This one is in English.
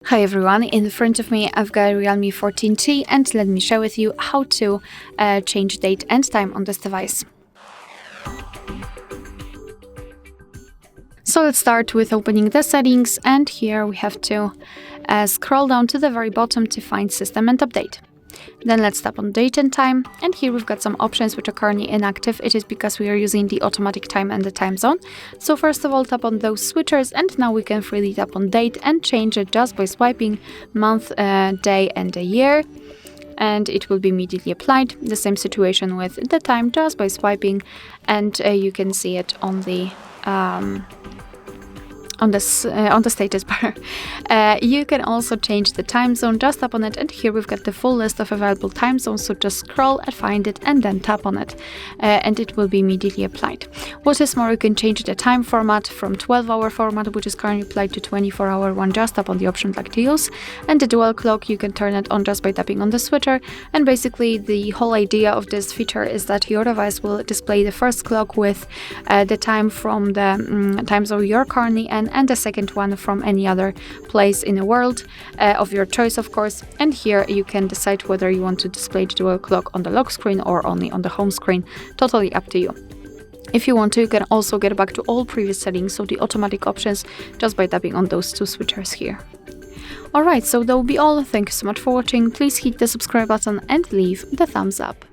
Hi everyone, in front of me I've got REALME 14T and let me share with you how to change date and time on this device. So let's start with opening the settings, and here we have to scroll down to the very bottom to find System and Update. Then let's tap on Date and Time, and here we've got some options which are currently inactive. It is because we are using the automatic time and the time zone. So first of all, tap on those switchers, and now we can freely tap on Date and change it just by swiping month, day and a year, and it will be immediately applied. The same situation with the time, just by swiping, and you can see it on the on the status bar. You can also change the time zone. Just tap on it, and here we've got the full list of available time zones, so just scroll and find it and then tap on it, and it will be immediately applied. What is more, you can change the time format from 12-hour format, which is currently applied, to 24-hour one. Just tap on the option like to use, and the dual clock, you can turn it on just by tapping on the switcher. And basically the whole idea of this feature is that your device will display the first clock with the time from the time zone you're currently in, and the second one from any other place in the world of your choice, of course. And here you can decide whether you want to display the dual clock on the lock screen or only on the home screen. Totally up to you. If you want to, you can also get back to all previous settings, so the automatic options, just by tapping on those two switchers here. Alright, so that will be all. Thank you so much for watching. Please hit the subscribe button and leave the thumbs up.